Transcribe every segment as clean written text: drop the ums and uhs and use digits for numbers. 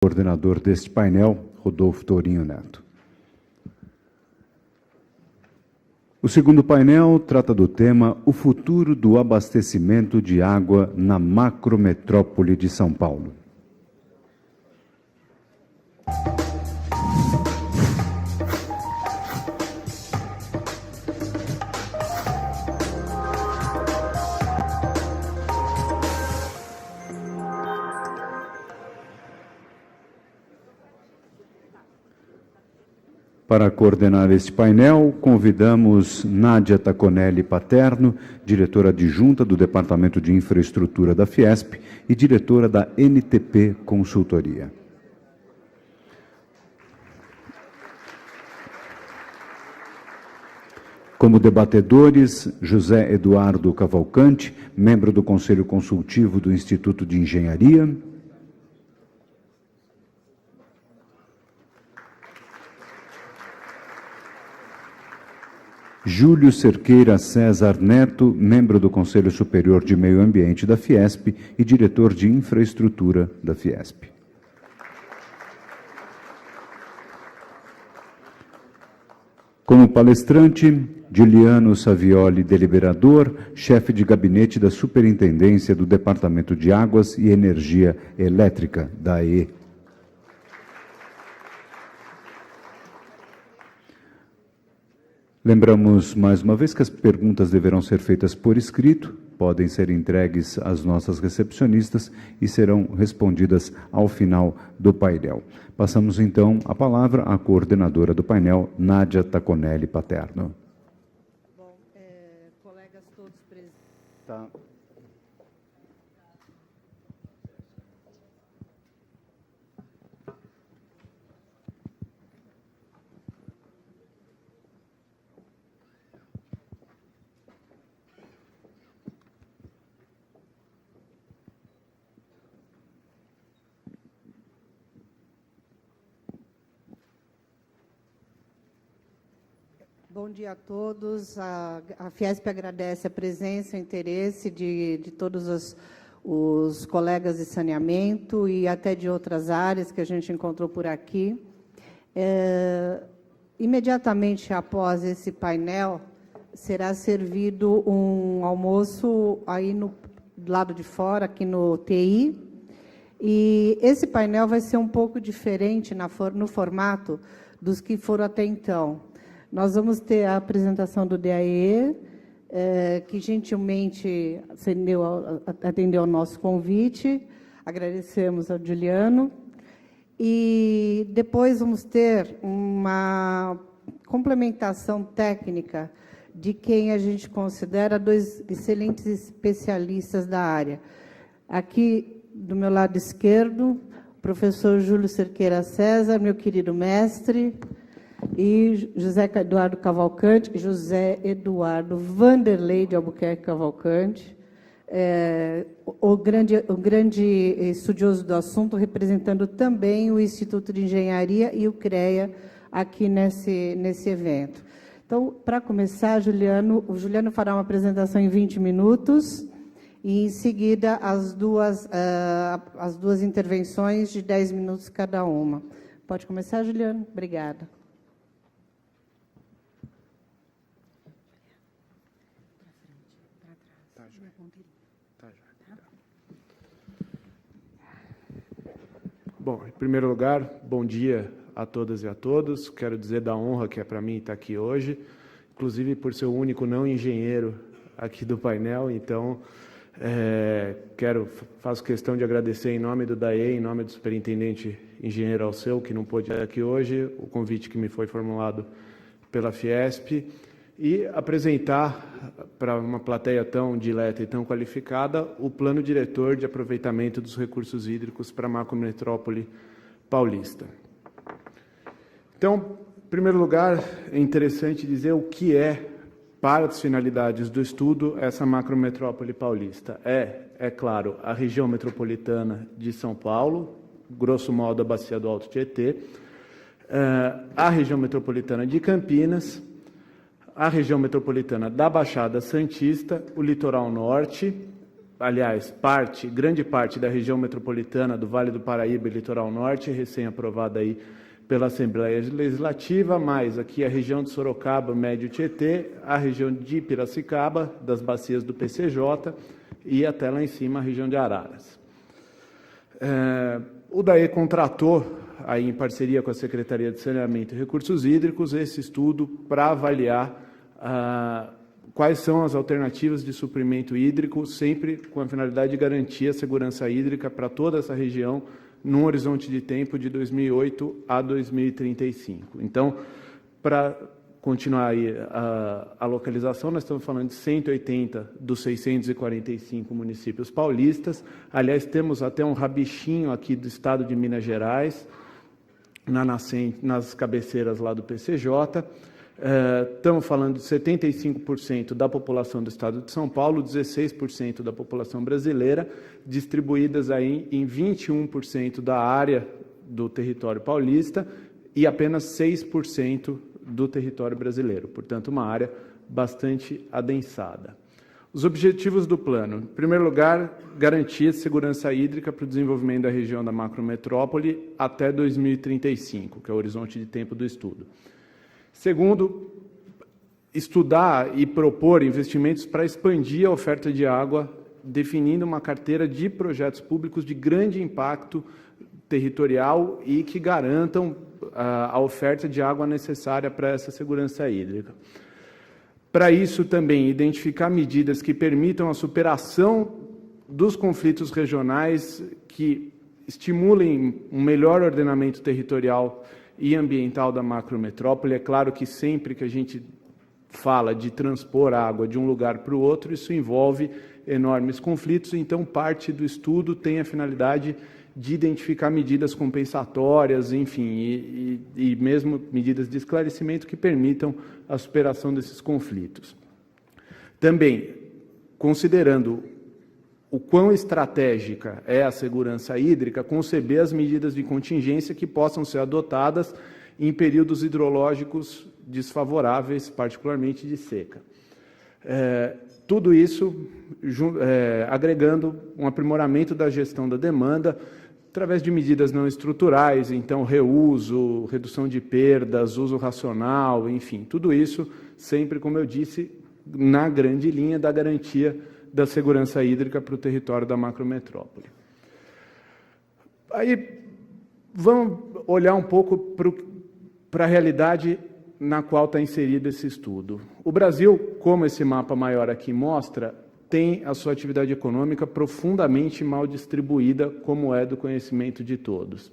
Coordenador deste painel, Rodolfo Tourinho Neto. O segundo painel trata do tema O futuro do abastecimento de água na macrometrópole de São Paulo. Para coordenar este painel, convidamos Nádia Taconelli Paterno, diretora adjunta do Departamento de Infraestrutura da Fiesp e diretora da NTP Consultoria. Como debatedores, José Eduardo Cavalcante, membro do Conselho Consultivo do Instituto de Engenharia. Júlio Cerqueira César Neto, membro do Conselho Superior de Meio Ambiente da Fiesp e diretor de Infraestrutura da Fiesp. Como palestrante, Juliano Savioli, deliberador, chefe de gabinete da Superintendência do Departamento de Águas e Energia Elétrica, da AE. Lembramos mais uma vez que as perguntas deverão ser feitas por escrito, podem ser entregues às nossas recepcionistas e serão respondidas ao final do painel. Passamos então a palavra à coordenadora do painel, Nádia Taconelli Paterno. Bom, colegas todos presentes. Tá. Bom dia a todos. A Fiesp agradece a presença e o interesse de todos os colegas de saneamento e até de outras áreas que a gente encontrou por aqui. Imediatamente após esse painel, será servido um almoço aí no lado de fora, aqui no TI. E esse painel vai ser um pouco diferente no formato dos que foram até então. Nós vamos ter a apresentação do DAE, que gentilmente atendeu ao nosso convite. Agradecemos ao Juliano. E depois vamos ter uma complementação técnica de quem a gente considera dois excelentes especialistas da área. Aqui, do meu lado esquerdo, o professor Júlio Cerqueira César, meu querido mestre, e José Eduardo Cavalcante, José Eduardo Vanderlei de Albuquerque Cavalcante, o grande estudioso do assunto, representando também o Instituto de Engenharia e o CREA aqui nesse evento. Então, para começar, o Juliano fará uma apresentação em 20 minutos e, em seguida, as duas intervenções de 10 minutos cada uma. Pode começar, Juliano? Obrigada. Bom, em primeiro lugar, bom dia a todas e a todos. Quero dizer da honra que é para mim estar aqui hoje, inclusive por ser o único não engenheiro aqui do painel. Então, faço questão de agradecer em nome do DAE, em nome do superintendente engenheiro Alceu, que não pôde estar aqui hoje, o convite que me foi formulado pela Fiesp, e apresentar para uma plateia tão dileta e tão qualificada o plano diretor de aproveitamento dos recursos hídricos para a macrometrópole paulista. Então, em primeiro lugar, é interessante dizer o que é, para as finalidades do estudo, essa macrometrópole paulista. É claro, a região metropolitana de São Paulo, grosso modo a bacia do Alto Tietê, a região metropolitana de Campinas, a região metropolitana da Baixada Santista, o litoral norte, aliás, grande parte da região metropolitana do Vale do Paraíba e Litoral Norte, recém-aprovada aí pela Assembleia Legislativa, mais aqui a região de Sorocaba, Médio Tietê, a região de Piracicaba, das bacias do PCJ e até lá em cima a região de Araras. O DAE contratou, aí em parceria com a Secretaria de Saneamento e Recursos Hídricos, esse estudo para avaliar quais são as alternativas de suprimento hídrico, sempre com a finalidade de garantir a segurança hídrica para toda essa região, num horizonte de tempo de 2008 a 2035. Então, para continuar aí a localização, nós estamos falando de 180 dos 645 municípios paulistas. Aliás, temos até um rabichinho aqui do estado de Minas Gerais, nas cabeceiras lá do PCJ. Estamos falando de 75% da população do estado de São Paulo, 16% da população brasileira, distribuídas aí em 21% da área do território paulista e apenas 6% do território brasileiro. Portanto, uma área bastante adensada. Os objetivos do plano. Em primeiro lugar, garantir segurança hídrica para o desenvolvimento da região da macrometrópole até 2035, que é o horizonte de tempo do estudo. Segundo, estudar e propor investimentos para expandir a oferta de água, definindo uma carteira de projetos públicos de grande impacto territorial e que garantam a oferta de água necessária para essa segurança hídrica. Para isso, também, identificar medidas que permitam a superação dos conflitos regionais, que estimulem um melhor ordenamento territorial e ambiental da macrometrópole. É claro que sempre que a gente fala de transpor água de um lugar para o outro, isso envolve enormes conflitos, então parte do estudo tem a finalidade de identificar medidas compensatórias, enfim, e mesmo medidas de esclarecimento que permitam a superação desses conflitos. Também, considerando o quão estratégica é a segurança hídrica, conceber as medidas de contingência que possam ser adotadas em períodos hidrológicos desfavoráveis, particularmente de seca. Tudo isso agregando um aprimoramento da gestão da demanda, através de medidas não estruturais, então reuso, redução de perdas, uso racional, enfim, tudo isso sempre, como eu disse, na grande linha da garantia da segurança hídrica para o território da macrometrópole. Aí, vamos olhar um pouco para a realidade na qual está inserido esse estudo. O Brasil, como esse mapa maior aqui mostra, tem a sua atividade econômica profundamente mal distribuída, como é do conhecimento de todos.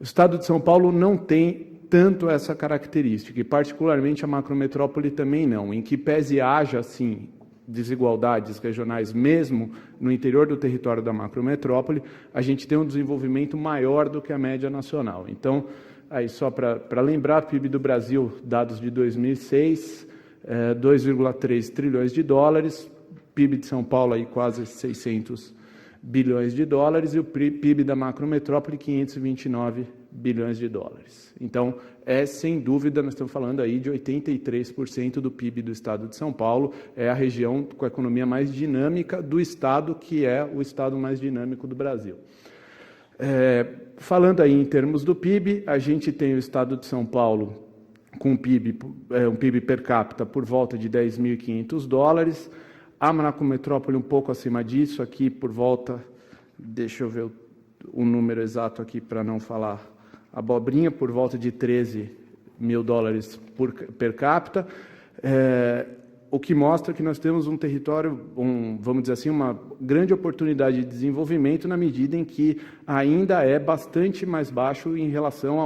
O estado de São Paulo não tem tanto essa característica, e particularmente a macrometrópole também não, em que pese haja, sim, desigualdades regionais, mesmo no interior do território da macrometrópole, a gente tem um desenvolvimento maior do que a média nacional. Então, aí só para lembrar, PIB do Brasil, dados de 2006, 2,3 trilhões de dólares, PIB de São Paulo aí quase 600 bilhões de dólares e o PIB da macrometrópole 529 bilhões de dólares. Então, sem dúvida, nós estamos falando aí de 83% do PIB do estado de São Paulo, é a região com a economia mais dinâmica do estado, que é o estado mais dinâmico do Brasil. Falando aí em termos do PIB, a gente tem o estado de São Paulo com um PIB per capita por volta de 10.500 dólares, a macrometrópole um pouco acima disso, aqui por volta, deixa eu ver o número exato aqui para não falar abobrinha, por volta de 13 mil dólares per capita, o que mostra que nós temos um território, vamos dizer assim, uma grande oportunidade de desenvolvimento na medida em que ainda é bastante mais baixo em relação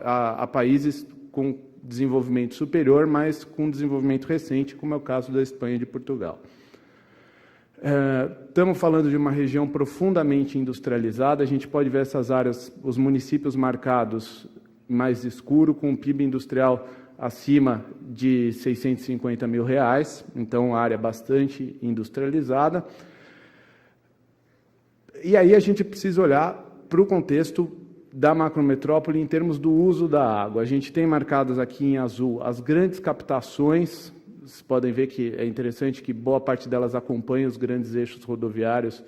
a países com desenvolvimento superior, mas com desenvolvimento recente, como é o caso da Espanha e de Portugal. Estamos falando de uma região profundamente industrializada, a gente pode ver essas áreas, os municípios marcados mais escuro, com um PIB industrial acima de R$650 mil, então área bastante industrializada. E aí a gente precisa olhar para o contexto da macrometrópole em termos do uso da água. A gente tem marcadas aqui em azul as grandes captações vocês podem ver que é interessante que boa parte delas acompanha os grandes eixos rodoviários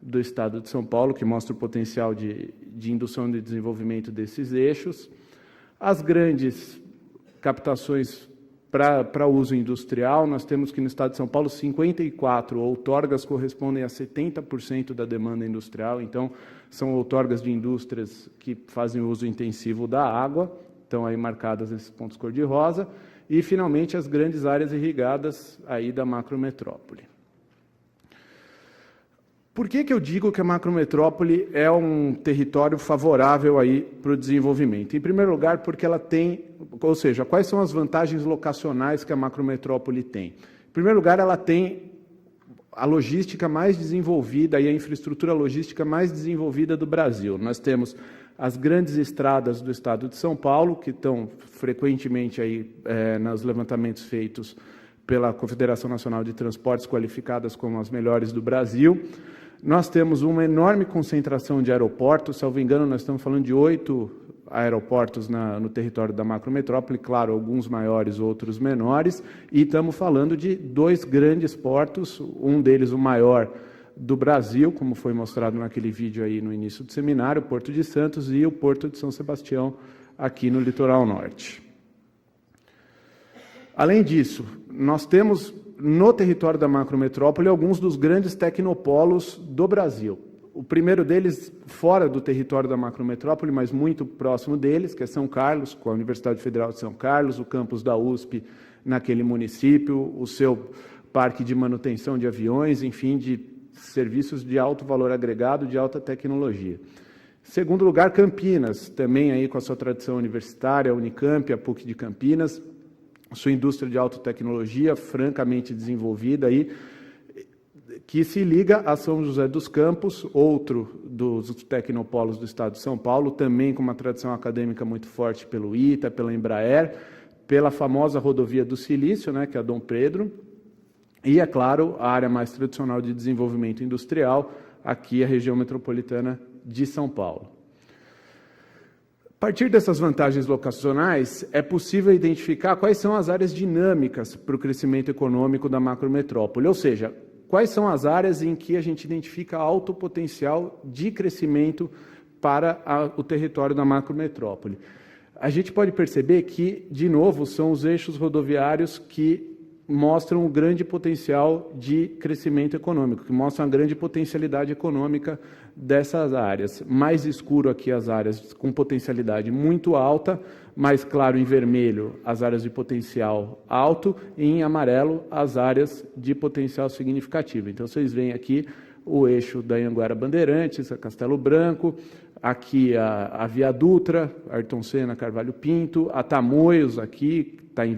do estado de São Paulo, que mostra o potencial de indução e desenvolvimento desses eixos. As grandes captações para uso industrial, nós temos que no estado de São Paulo 54 outorgas correspondem a 70% da demanda industrial, então são outorgas de indústrias que fazem uso intensivo da água, estão aí marcadas esses pontos cor-de-rosa, e finalmente as grandes áreas irrigadas aí da macrometrópole. Por que eu digo que a macrometrópole é um território favorável aí para o desenvolvimento? Em primeiro lugar, porque ela tem, ou seja, quais são as vantagens locacionais que a macrometrópole tem? Em primeiro lugar, ela tem a logística mais desenvolvida e a infraestrutura logística mais desenvolvida do Brasil. Nós temos as grandes estradas do estado de São Paulo, que estão frequentemente aí nos levantamentos feitos pela Confederação Nacional de Transportes qualificadas como as melhores do Brasil. Nós temos uma enorme concentração de aeroportos, salvo engano, nós estamos falando de 8 aeroportos no território da macrometrópole, claro, alguns maiores, outros menores, e estamos falando de 2 grandes portos, um deles o maior do Brasil, como foi mostrado naquele vídeo aí no início do seminário, o Porto de Santos e o Porto de São Sebastião, aqui no litoral norte. Além disso, nós temos no território da macrometrópole alguns dos grandes tecnopolos do Brasil. O primeiro deles, fora do território da macrometrópole, mas muito próximo deles, que é São Carlos, com a Universidade Federal de São Carlos, o campus da USP naquele município, o seu parque de manutenção de aviões, enfim, de serviços de alto valor agregado, de alta tecnologia. Segundo lugar, Campinas, também aí com a sua tradição universitária, a Unicamp, a PUC de Campinas, sua indústria de alta tecnologia francamente desenvolvida aí, que se liga a São José dos Campos, outro dos tecnopolos do estado de São Paulo, também com uma tradição acadêmica muito forte pelo ITA, pela Embraer, pela famosa rodovia do Silício, né, que é a Dom Pedro, e, é claro, a área mais tradicional de desenvolvimento industrial, aqui a região metropolitana de São Paulo. A partir dessas vantagens locacionais, é possível identificar quais são as áreas dinâmicas para o crescimento econômico da macrometrópole, ou seja, quais são as áreas em que a gente identifica alto potencial de crescimento para o território da macrometrópole. A gente pode perceber que, de novo, são os eixos rodoviários que mostram um grande potencial de crescimento econômico, que mostram a grande potencialidade econômica dessas áreas. Mais escuro aqui as áreas com potencialidade muito alta, mais claro em vermelho as áreas de potencial alto e em amarelo as áreas de potencial significativo. Então, vocês veem aqui o eixo da Anhanguera Bandeirantes, a Castelo Branco, aqui a Via Dutra, Ayrton Senna, Carvalho Pinto, a Tamoios aqui, está em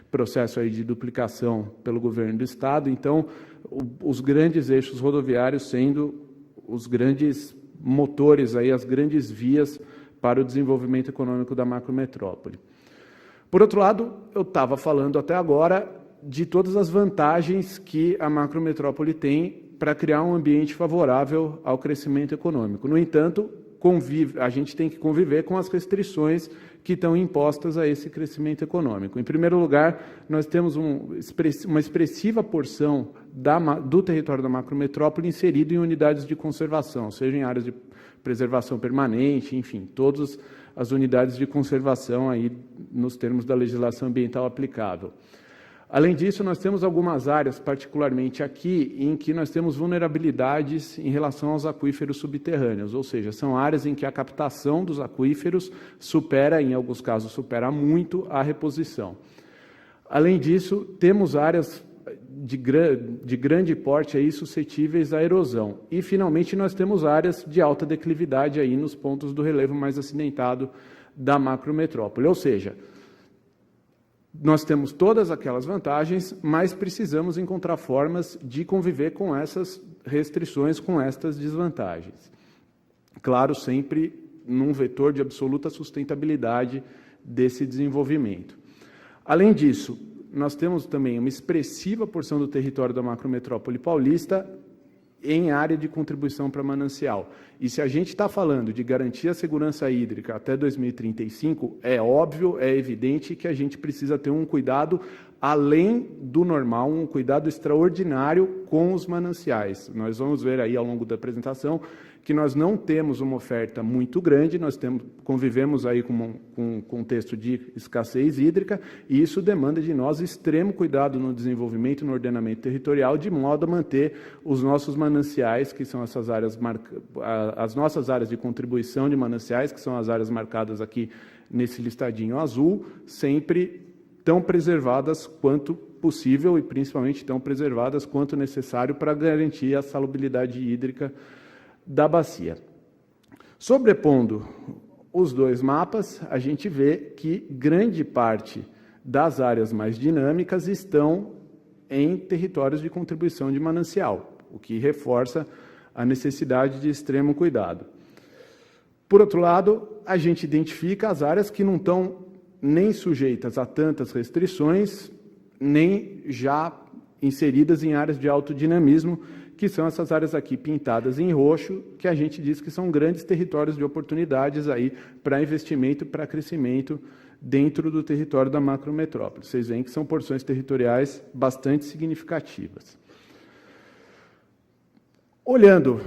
processo aí de duplicação pelo governo do estado. Então, os grandes eixos rodoviários sendo os grandes motores, aí, as grandes vias para o desenvolvimento econômico da macrometrópole. Por outro lado, eu estava falando até agora de todas as vantagens que a macrometrópole tem para criar um ambiente favorável ao crescimento econômico. No entanto, a gente tem que conviver com as restrições que estão impostas a esse crescimento econômico. Em primeiro lugar, nós temos uma expressiva porção do território da macrometrópole inserido em unidades de conservação, seja em áreas de preservação permanente, enfim, todas as unidades de conservação aí nos termos da legislação ambiental aplicável. Além disso, nós temos algumas áreas, particularmente aqui, em que nós temos vulnerabilidades em relação aos aquíferos subterrâneos, ou seja, são áreas em que a captação dos aquíferos supera, em alguns casos, supera muito a reposição. Além disso, temos áreas de grande porte aí suscetíveis à erosão. E, finalmente, nós temos áreas de alta declividade aí nos pontos do relevo mais acidentado da macrometrópole, ou seja, nós temos todas aquelas vantagens, mas precisamos encontrar formas de conviver com essas restrições, com estas desvantagens. Claro, sempre num vetor de absoluta sustentabilidade desse desenvolvimento. Além disso, nós temos também uma expressiva porção do território da macrometrópole paulista em área de contribuição para manancial. E se a gente está falando de garantir a segurança hídrica até 2035, é óbvio, é evidente que a gente precisa ter um cuidado além do normal, um cuidado extraordinário com os mananciais. Nós vamos ver aí ao longo da apresentação que nós não temos uma oferta muito grande, convivemos aí com um contexto de escassez hídrica, e isso demanda de nós extremo cuidado no desenvolvimento e no ordenamento territorial, de modo a manter os nossos mananciais, que são essas áreas as nossas áreas de contribuição de mananciais, que são as áreas marcadas aqui nesse listadinho azul, sempre tão preservadas quanto possível e principalmente tão preservadas quanto necessário para garantir a salubridade hídrica da bacia. Sobrepondo os dois mapas, a gente vê que grande parte das áreas mais dinâmicas estão em territórios de contribuição de manancial, o que reforça a necessidade de extremo cuidado. Por outro lado, a gente identifica as áreas que não estão nem sujeitas a tantas restrições, nem já inseridas em áreas de alto dinamismo, que são essas áreas aqui pintadas em roxo, que a gente diz que são grandes territórios de oportunidades aí para investimento e para crescimento dentro do território da macrometrópole. Vocês veem que são porções territoriais bastante significativas. Olhando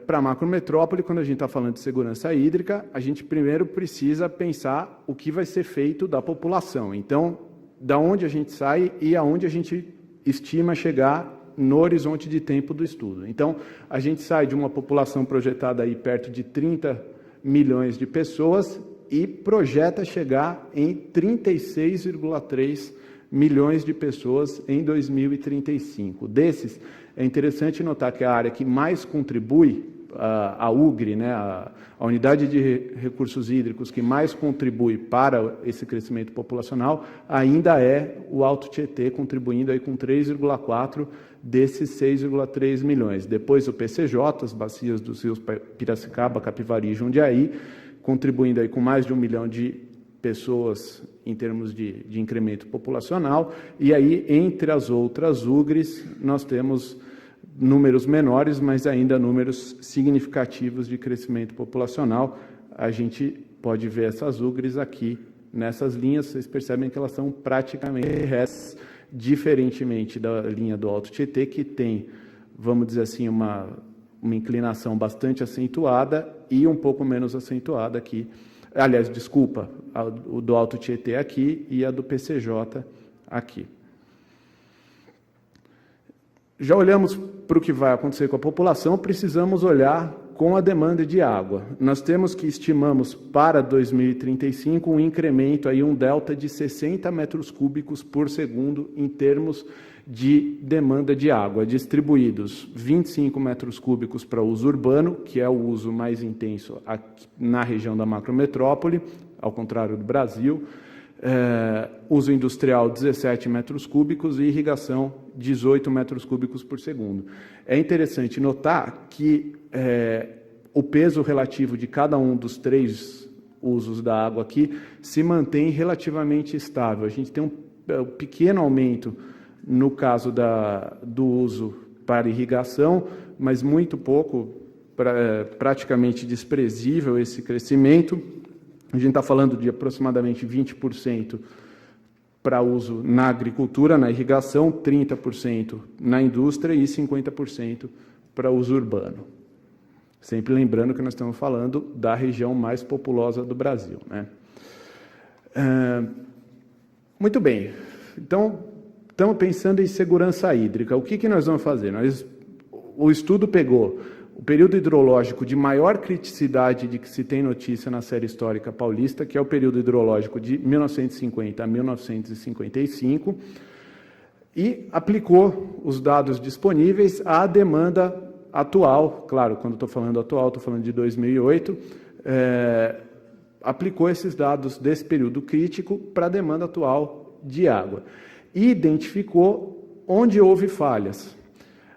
para a macrometrópole, quando a gente está falando de segurança hídrica, a gente primeiro precisa pensar o que vai ser feito da população. Então, da onde a gente sai e aonde a gente estima chegar no horizonte de tempo do estudo. Então, a gente sai de uma população projetada aí perto de 30 milhões de pessoas e projeta chegar em 36,3 milhões de pessoas em 2035. Desses, é interessante notar que a área que mais contribui, a UGRE, né, a unidade de recursos hídricos que mais contribui para esse crescimento populacional, ainda é o Alto Tietê, contribuindo aí com 3,4 desses 6,3 milhões. Depois o PCJ, as bacias dos rios Piracicaba, Capivari e Jundiaí, contribuindo aí com mais de 1 milhão de pessoas em termos de incremento populacional. E aí, entre as outras UGRES, nós temos números menores, mas ainda números significativos de crescimento populacional. A gente pode ver essas UGRES aqui nessas linhas, vocês percebem que elas são praticamente retas, diferentemente da linha do Alto Tietê, que tem, vamos dizer assim, uma inclinação bastante acentuada e um pouco menos acentuada aqui. Aliás, desculpa, o do Alto Tietê aqui e a do PCJ aqui. Já olhamos para o que vai acontecer com a população, precisamos olhar com a demanda de água. Nós temos que estimamos para 2035 um incremento, aí, um delta de 60 metros cúbicos por segundo em termos de demanda de água, distribuídos 25 metros cúbicos para uso urbano, que é o uso mais intenso aqui na região da macrometrópole, ao contrário do Brasil, uso industrial 17 metros cúbicos e irrigação 18 metros cúbicos por segundo. É interessante notar que o peso relativo de cada um dos três usos da água aqui se mantém relativamente estável. A gente tem um pequeno aumento no caso do uso para irrigação, mas muito pouco, praticamente desprezível esse crescimento. A gente está falando de aproximadamente 20% para uso na agricultura, na irrigação, 30% na indústria e 50% para uso urbano. Sempre lembrando que nós estamos falando da região mais populosa do Brasil, né? Muito bem. Então, estamos pensando em segurança hídrica. O que nós vamos fazer? O estudo pegou o período hidrológico de maior criticidade de que se tem notícia na série histórica paulista, que é o período hidrológico de 1950 a 1955, e aplicou os dados disponíveis à demanda atual. Claro, quando estou falando atual, estou falando de 2008, aplicou esses dados desse período crítico para a demanda atual de água e identificou onde houve falhas.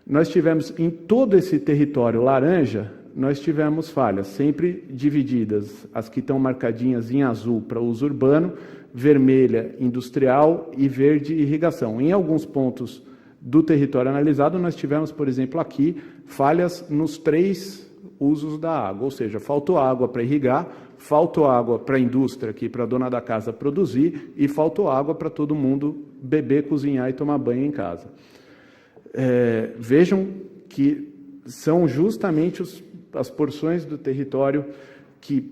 Nós tivemos, em todo esse território laranja, nós tivemos falhas, sempre divididas, as que estão marcadinhas em azul para uso urbano, vermelha industrial e verde irrigação. Em alguns pontos do território analisado, nós tivemos, por exemplo, aqui, falhas nos 3 usos da água, ou seja, faltou água para irrigar, faltou água para a indústria, aqui para a dona da casa produzir, e faltou água para todo mundo beber, cozinhar e tomar banho em casa. Vejam que são justamente as porções do território que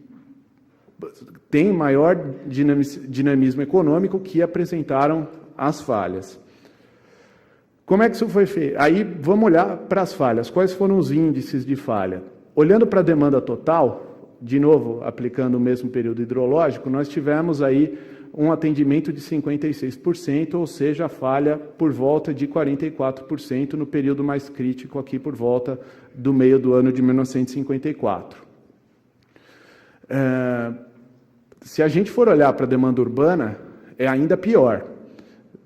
têm maior dinamismo econômico que apresentaram as falhas. Como é que isso foi feito? Aí vamos olhar para as falhas. Quais foram os índices de falha? Olhando para a demanda total, de novo, aplicando o mesmo período hidrológico, nós tivemos aí um atendimento de 56%, ou seja, a falha por volta de 44% no período mais crítico, aqui por volta do meio do ano de 1954. Se a gente for olhar para a demanda urbana, é ainda pior.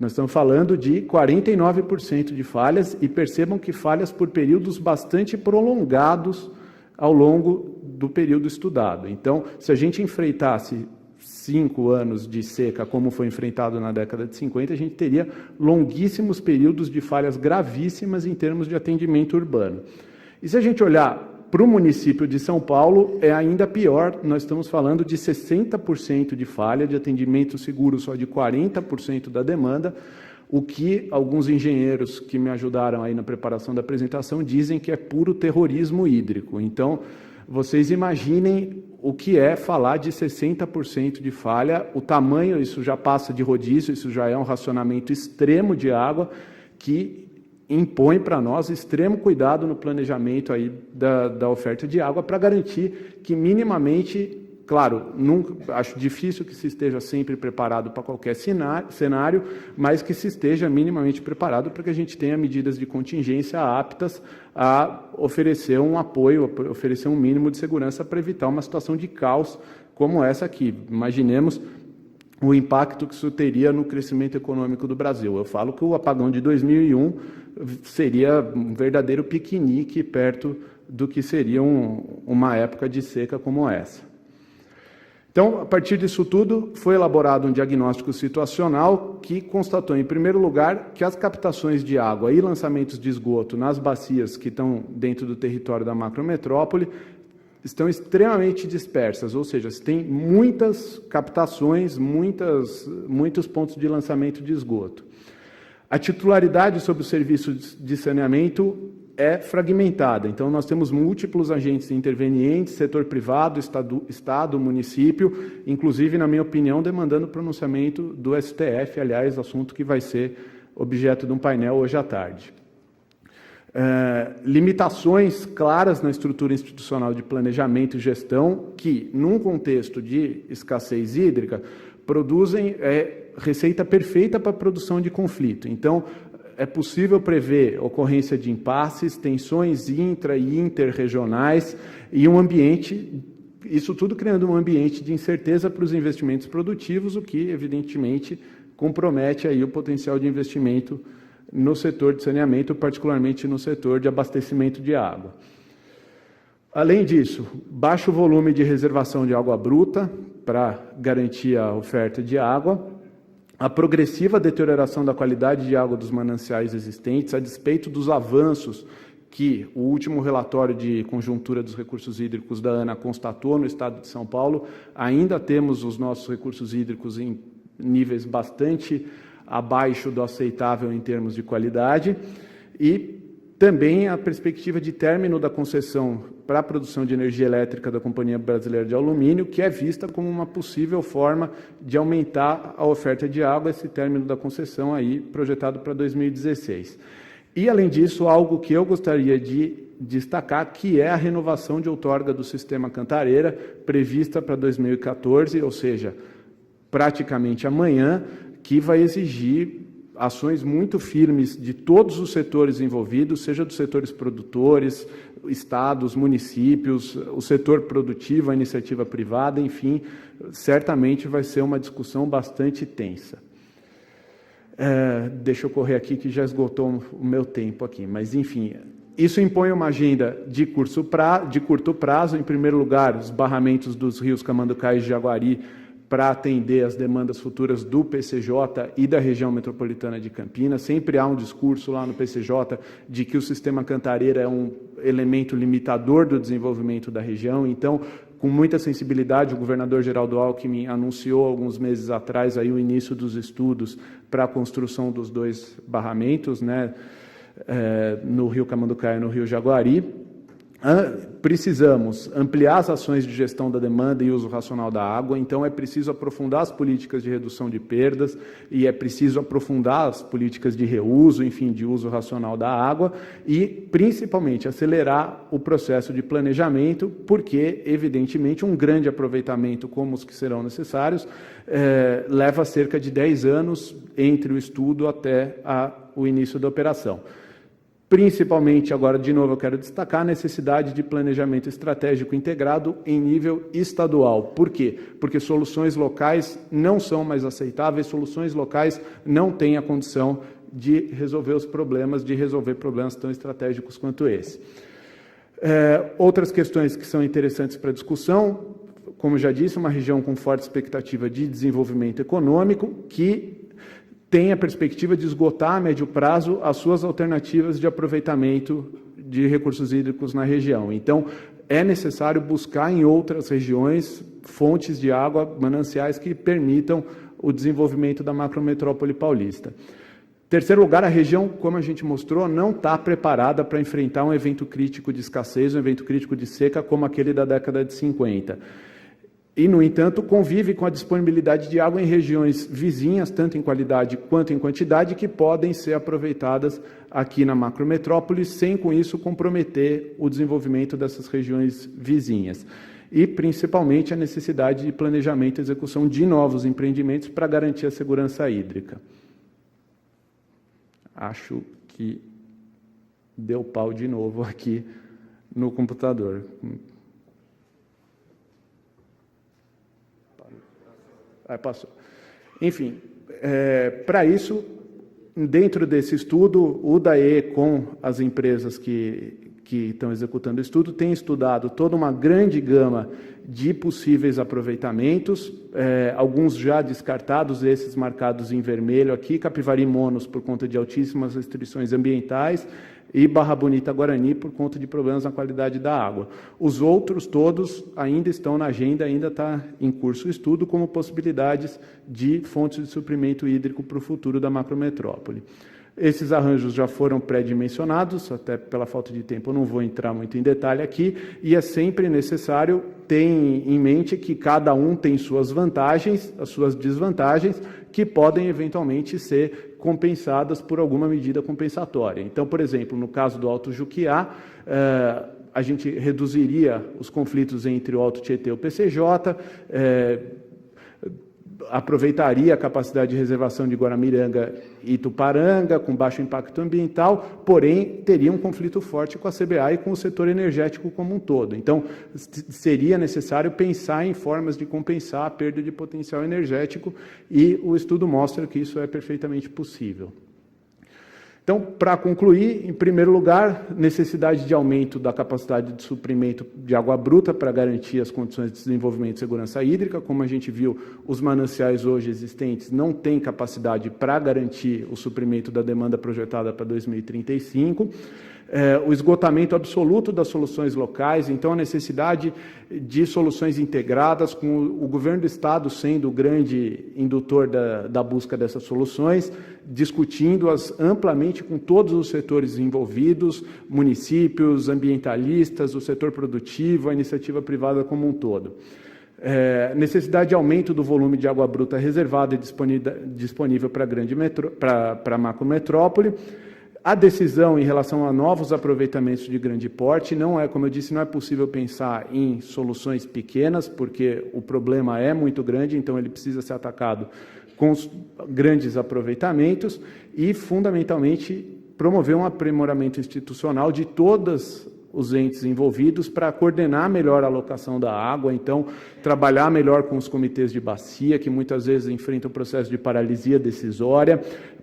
Nós estamos falando de 49% de falhas, e percebam que falhas por períodos bastante prolongados ao longo do período estudado. Então, se a gente enfrentasse 5 anos de seca, como foi enfrentado na década de 50, a gente teria longuíssimos períodos de falhas gravíssimas em termos de atendimento urbano. E se a gente olhar para o município de São Paulo, é ainda pior, nós estamos falando de 60% de falha, de atendimento seguro só de 40% da demanda, o que alguns engenheiros que me ajudaram aí na preparação da apresentação dizem que é puro terrorismo hídrico. Então, vocês imaginem o que é falar de 60% de falha, o tamanho, isso já passa de rodízio, isso já é um racionamento extremo de água que impõe para nós extremo cuidado no planejamento aí da oferta de água para garantir que minimamente, claro, acho difícil que se esteja sempre preparado para qualquer cenário, mas que se esteja minimamente preparado para que a gente tenha medidas de contingência aptas a oferecer um apoio, oferecer um mínimo de segurança para evitar uma situação de caos como essa aqui. Imaginemos o impacto que isso teria no crescimento econômico do Brasil. Eu falo que o apagão de 2001 seria um verdadeiro piquenique perto do que seria uma época de seca como essa. Então, a partir disso tudo, foi elaborado um diagnóstico situacional que constatou, em primeiro lugar, que as captações de água e lançamentos de esgoto nas bacias que estão dentro do território da macrometrópole estão extremamente dispersas, ou seja, se tem muitas captações, muitos pontos de lançamento de esgoto. A titularidade sobre o serviço de saneamento é fragmentada, então nós temos múltiplos agentes intervenientes, setor privado, Estado, município, inclusive, na minha opinião, demandando pronunciamento do STF, aliás, assunto que vai ser objeto de um painel hoje à tarde. Limitações claras na estrutura institucional de planejamento e gestão que, num contexto de escassez hídrica, produzem receita perfeita para a produção de conflito. Então, é possível prever ocorrência de impasses, tensões intra- e interregionais e um ambiente, isso tudo criando um ambiente de incerteza para os investimentos produtivos, o que, evidentemente, compromete aí o potencial de investimento no setor de saneamento, particularmente no setor de abastecimento de água. Além disso, baixo volume de reservação de água bruta para garantir a oferta de água, a progressiva deterioração da qualidade de água dos mananciais existentes, a despeito dos avanços que o último relatório de conjuntura dos recursos hídricos da ANA constatou no estado de São Paulo, ainda temos os nossos recursos hídricos em níveis bastante abaixo do aceitável em termos de qualidade, e também a perspectiva de término da concessão para a produção de energia elétrica da Companhia Brasileira de Alumínio, que é vista como uma possível forma de aumentar a oferta de água, esse término da concessão aí projetado para 2016. E, além disso, algo que eu gostaria de destacar, que é a renovação de outorga do Sistema Cantareira, prevista para 2014, ou seja, praticamente amanhã, que vai exigir ações muito firmes de todos os setores envolvidos, seja dos setores produtores, estados, municípios, o setor produtivo, a iniciativa privada, enfim, certamente vai ser uma discussão bastante tensa. Deixa eu correr aqui que já esgotou o meu tempo aqui, mas enfim, isso impõe uma agenda de curto prazo, em primeiro lugar, os barramentos dos rios Camanducaí e Jaguari para atender as demandas futuras do PCJ e da região metropolitana de Campinas. Sempre há um discurso lá no PCJ de que o sistema Cantareira é um elemento limitador do desenvolvimento da região. Então, com muita sensibilidade, o governador Geraldo Alckmin anunciou alguns meses atrás aí o início dos estudos para a construção dos 2 barramentos, né, no Rio Camanducaia e no Rio Jaguari. Precisamos ampliar as ações de gestão da demanda e uso racional da água, então é preciso aprofundar as políticas de redução de perdas e é preciso aprofundar as políticas de reuso, enfim, de uso racional da água e, principalmente, acelerar o processo de planejamento, porque, evidentemente, um grande aproveitamento como os que serão necessários leva cerca de 10 anos entre o estudo até o início da operação. Principalmente, agora, de novo, eu quero destacar a necessidade de planejamento estratégico integrado em nível estadual. Por quê? Porque soluções locais não são mais aceitáveis, soluções locais não têm a condição de resolver os problemas, de resolver problemas tão estratégicos quanto esse. Outras questões que são interessantes para discussão, como já disse, uma região com forte expectativa de desenvolvimento econômico, que tem a perspectiva de esgotar a médio prazo as suas alternativas de aproveitamento de recursos hídricos na região. Então, é necessário buscar em outras regiões fontes de água, mananciais que permitam o desenvolvimento da macrometrópole paulista. Terceiro lugar, a região, como a gente mostrou, não está preparada para enfrentar um evento crítico de escassez, um evento crítico de seca como aquele da década de 50. E, no entanto, convive com a disponibilidade de água em regiões vizinhas, tanto em qualidade quanto em quantidade, que podem ser aproveitadas aqui na macrometrópole, sem, com isso, comprometer o desenvolvimento dessas regiões vizinhas. E, principalmente, a necessidade de planejamento e execução de novos empreendimentos para garantir a segurança hídrica. Acho que deu pau de novo aqui no computador. Passou. Enfim, para isso, dentro desse estudo, o DAE, com as empresas que estão executando o estudo, tem estudado toda uma grande gama de possíveis aproveitamentos, alguns já descartados, esses marcados em vermelho aqui, Capivari Monos por conta de altíssimas restrições ambientais, e Barra Bonita Guarani por conta de problemas na qualidade da água. Os outros todos ainda estão na agenda, ainda está em curso o estudo como possibilidades de fontes de suprimento hídrico para o futuro da macrometrópole. Esses arranjos já foram pré-dimensionados, até pela falta de tempo eu não vou entrar muito em detalhe aqui, e é sempre necessário ter em mente que cada um tem suas vantagens, as suas desvantagens, que podem eventualmente ser compensadas por alguma medida compensatória. Então, por exemplo, no caso do Alto Juquiá, a gente reduziria os conflitos entre o Alto Tietê e o PCJ, aproveitaria a capacidade de reservação de Guaramiranga e Tuparanga, com baixo impacto ambiental, porém teria um conflito forte com a CBA e com o setor energético como um todo. Então, seria necessário pensar em formas de compensar a perda de potencial energético e o estudo mostra que isso é perfeitamente possível. Então, para concluir, em primeiro lugar, necessidade de aumento da capacidade de suprimento de água bruta para garantir as condições de desenvolvimento e segurança hídrica. Como a gente viu, os mananciais hoje existentes não têm capacidade para garantir o suprimento da demanda projetada para 2035. O esgotamento absoluto das soluções locais, então a necessidade de soluções integradas, com o governo do Estado sendo o grande indutor da busca dessas soluções, discutindo-as amplamente com todos os setores envolvidos, municípios, ambientalistas, o setor produtivo, a iniciativa privada como um todo. Necessidade de aumento do volume de água bruta reservada e disponível para a macrometrópole. A decisão em relação a novos aproveitamentos de grande porte não é, como eu disse, não é possível pensar em soluções pequenas, porque o problema é muito grande, então ele precisa ser atacado com os grandes aproveitamentos e, fundamentalmente, promover um aprimoramento institucional de todos os entes envolvidos para coordenar melhor a alocação da água, então trabalhar melhor com os comitês de bacia, que muitas vezes enfrentam o processo de paralisia decisória,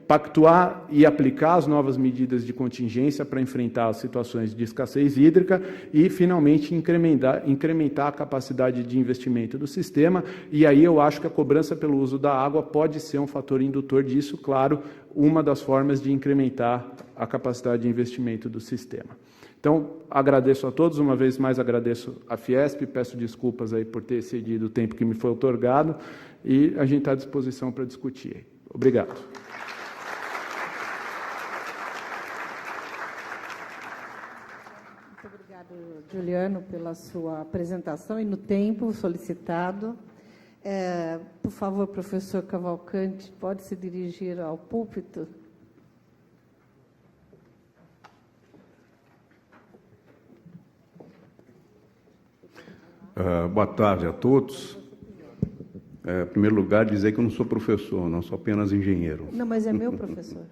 pactuar e aplicar as novas medidas de contingência para enfrentar as situações de escassez hídrica e, finalmente, incrementar a capacidade de investimento do sistema. E aí eu acho que a cobrança pelo uso da água pode ser um fator indutor disso, claro, uma das formas de incrementar a capacidade de investimento do sistema. Então, agradeço a todos, uma vez mais agradeço a Fiesp, peço desculpas aí por ter excedido o tempo que me foi outorgado e a gente está à disposição para discutir. Obrigado. Muito obrigado, Juliano, pela sua apresentação e no tempo solicitado. Por favor, professor Cavalcante, pode se dirigir ao púlpito. Boa tarde a todos. Em primeiro lugar, dizer que eu não sou professor, não, sou apenas engenheiro. Não, mas é meu professor.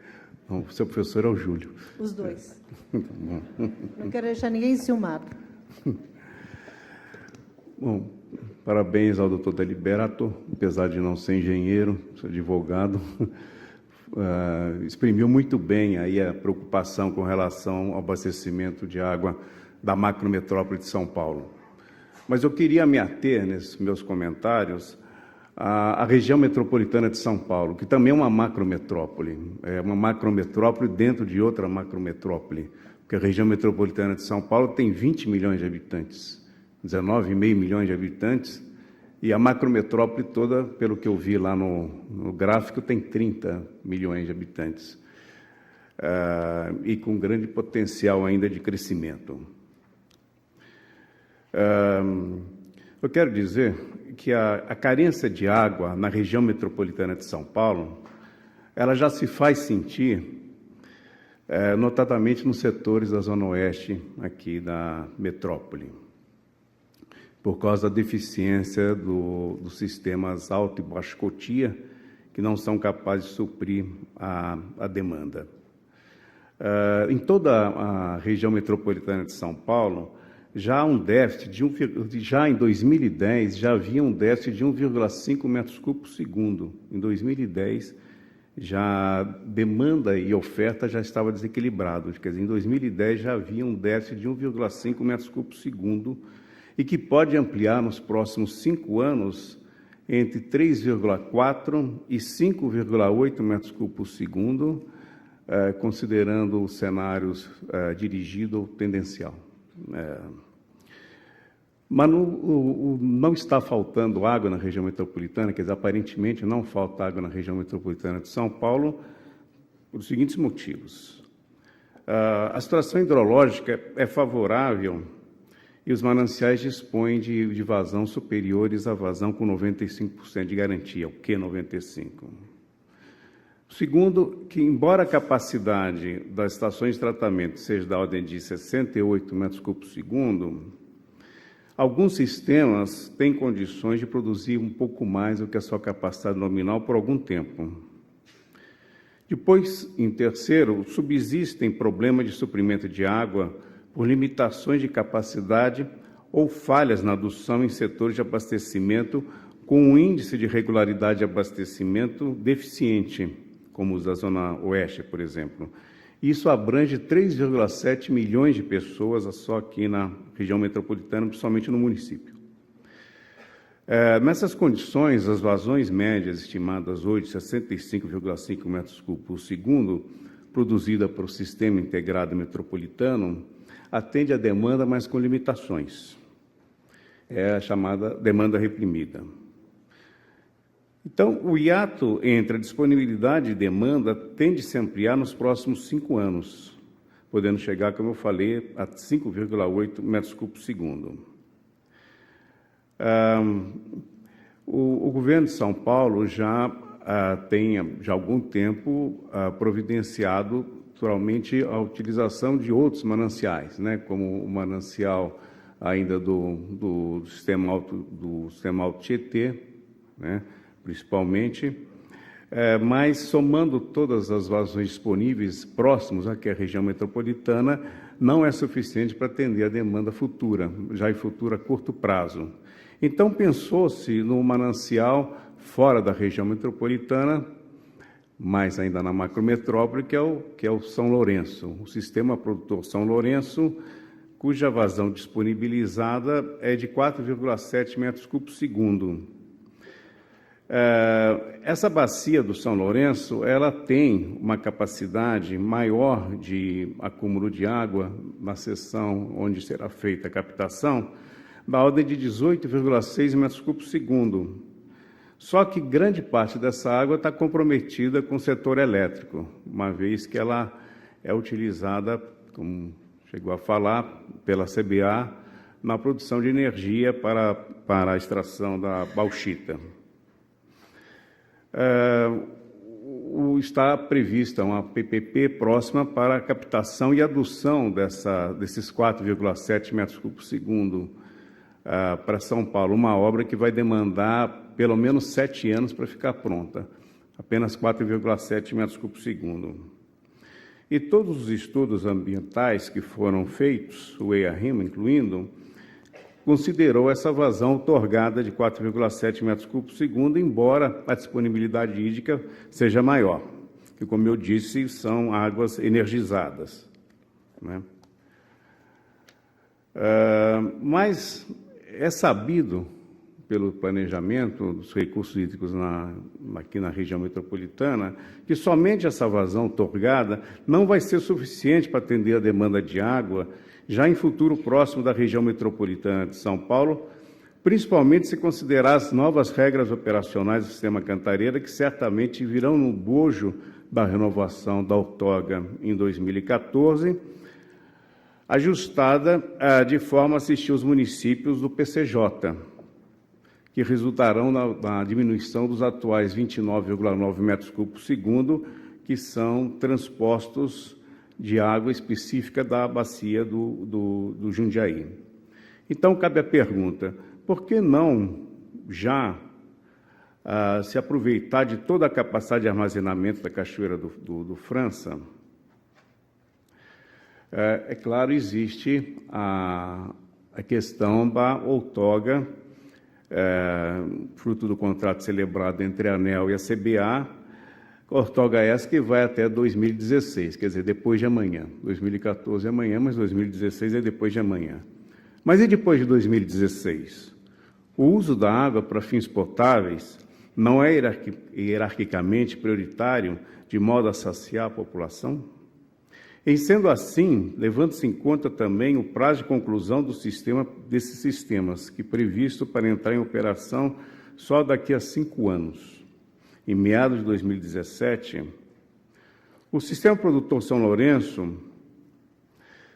Não, o seu professor é o Júlio. Os dois. Não quero deixar ninguém enciumado. Bom, parabéns ao doutor Deliberato, apesar de não ser engenheiro, sou advogado, exprimiu muito bem aí a preocupação com relação ao abastecimento de água da macrometrópole de São Paulo. Mas eu queria me ater, nesses meus comentários, à região metropolitana de São Paulo, que também é uma macrometrópole, dentro de outra macrometrópole, porque a região metropolitana de São Paulo tem 20 milhões de habitantes, 19,5 milhões de habitantes, e a macrometrópole toda, pelo que eu vi lá no gráfico, tem 30 milhões de habitantes, e com grande potencial ainda de crescimento. Eu quero dizer que a carência de água na região metropolitana de São Paulo, ela já se faz sentir, notadamente nos setores da Zona Oeste aqui da metrópole, por causa da deficiência dos sistemas alto e baixo Cotia, que não são capazes de suprir a demanda. Em toda a região metropolitana de São Paulo, já há um déficit já em 2010, já havia um déficit de 1,5 metros cúbicos por segundo. Em 2010, já demanda e oferta já estava desequilibrado. Quer dizer, em 2010 já havia um déficit de 1,5 metros cúbicos por segundo e que pode ampliar nos próximos 5 anos entre 3,4 e 5,8 metros cúbicos por segundo, considerando os cenários dirigido ou tendencial. Mas não está faltando água na região metropolitana, quer dizer, aparentemente não falta água na região metropolitana de São Paulo, por os seguintes motivos. A situação hidrológica é favorável e os mananciais dispõem de vazão superiores à vazão com 95% de garantia, o que 95%. Segundo, que embora a capacidade das estações de tratamento seja da ordem de 68 metros cúbicos por segundo, alguns sistemas têm condições de produzir um pouco mais do que a sua capacidade nominal por algum tempo. Depois, em terceiro, subsistem problemas de suprimento de água por limitações de capacidade ou falhas na adução em setores de abastecimento com um índice de regularidade de abastecimento deficiente, como os da Zona Oeste, por exemplo. Isso abrange 3,7 milhões de pessoas só aqui na região metropolitana, principalmente no município. Nessas condições, as vazões médias estimadas hoje, 65,5 metros cúbicos por segundo, produzida para o Sistema Integrado Metropolitano, atende à demanda, mas com limitações. É a chamada demanda reprimida. Então, o hiato entre a disponibilidade e demanda tende a se ampliar nos próximos 5 anos, podendo chegar, como eu falei, a 5,8 metros cúbicos por segundo. O governo de São Paulo já tem, há algum tempo, providenciado, naturalmente, a utilização de outros mananciais, né, como o manancial ainda do sistema alto Tietê, né, principalmente, mas somando todas as vazões disponíveis próximos aqui à região metropolitana, não é suficiente para atender a demanda futura, já em futuro a curto prazo. Então, pensou-se no manancial fora da região metropolitana, mais ainda na macrometrópole, que é o São Lourenço, o sistema produtor São Lourenço, cuja vazão disponibilizada é de 4,7 metros cúbicos segundo. Essa bacia do São Lourenço, ela tem uma capacidade maior de acúmulo de água na seção onde será feita a captação, da ordem de 18,6 metros cúbicos segundo. Só que grande parte dessa água está comprometida com o setor elétrico, uma vez que ela é utilizada, como chegou a falar, pela CBA, na produção de energia para a extração da bauxita. Está prevista uma PPP próxima para a captação e adução desses 4,7 metros cúbicos segundo para São Paulo, uma obra que vai demandar pelo menos 7 anos para ficar pronta, apenas 4,7 metros cúbicos segundo. E todos os estudos ambientais que foram feitos, o EIA-RIMA incluindo, considerou essa vazão outorgada de 4,7 metros cúbicos segundo, embora a disponibilidade hídrica seja maior, que, como eu disse, são águas energizadas, né? Mas é sabido, pelo planejamento dos recursos hídricos aqui na região metropolitana, que somente essa vazão outorgada não vai ser suficiente para atender a demanda de água já em futuro próximo da região metropolitana de São Paulo, principalmente se considerar as novas regras operacionais do sistema Cantareira, que certamente virão no bojo da renovação da outorga em 2014, ajustada de forma a assistir os municípios do PCJ, que resultarão na diminuição dos atuais 29,9 metros cúbicos segundo, que são transpostos de água específica da bacia do Jundiaí. Então, cabe a pergunta, por que não já se aproveitar de toda a capacidade de armazenamento da Cachoeira do França? É claro, existe a questão da outorga, fruto do contrato celebrado entre a ANEEL e a CBA, outorga essa que vai até 2016, quer dizer, depois de amanhã. 2014 é amanhã, mas 2016 é depois de amanhã. Mas e depois de 2016? O uso da água para fins potáveis não é hierarquicamente prioritário de modo a saciar a população? Em sendo assim, levando-se em conta também o prazo de conclusão desses sistemas, que é previsto para entrar em operação só daqui a 5 anos, em meados de 2017, o sistema produtor São Lourenço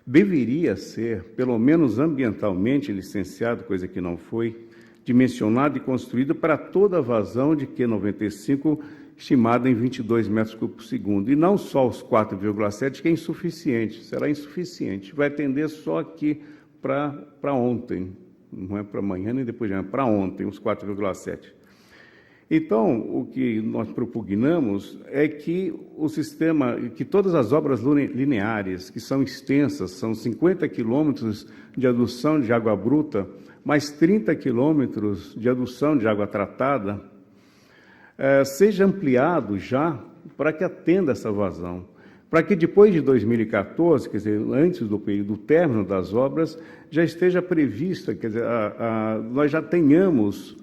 deveria ser, pelo menos ambientalmente licenciado, coisa que não foi, dimensionado e construído para toda a vazão de Q95, estimada em 22 metros cúbicos segundo, e não só os 4,7, que é insuficiente, será insuficiente, vai atender só aqui para ontem, não é para amanhã nem depois de amanhã, para ontem, os 4,7. Então, o que nós propugnamos é que o sistema, que todas as obras lineares, que são extensas, são 50 quilômetros de adução de água bruta, mais 30 quilômetros de adução de água tratada, seja ampliado já para que atenda essa vazão, para que depois de 2014, quer dizer, antes do término das obras, já esteja prevista, quer dizer, nós já tenhamos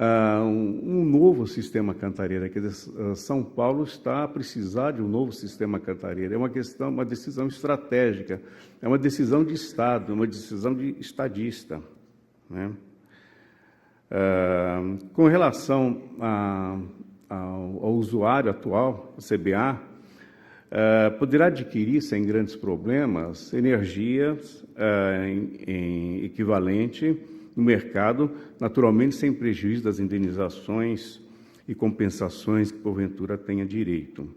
um novo sistema Cantareira, quer dizer, São Paulo está a precisar de um novo sistema Cantareira, é uma decisão estratégica, é uma decisão de Estado, é uma decisão de estadista, né? Com relação ao usuário atual, o CBA, poderá adquirir, sem grandes problemas, energias em equivalente no mercado, naturalmente sem prejuízo das indenizações e compensações que, porventura, tenha direito.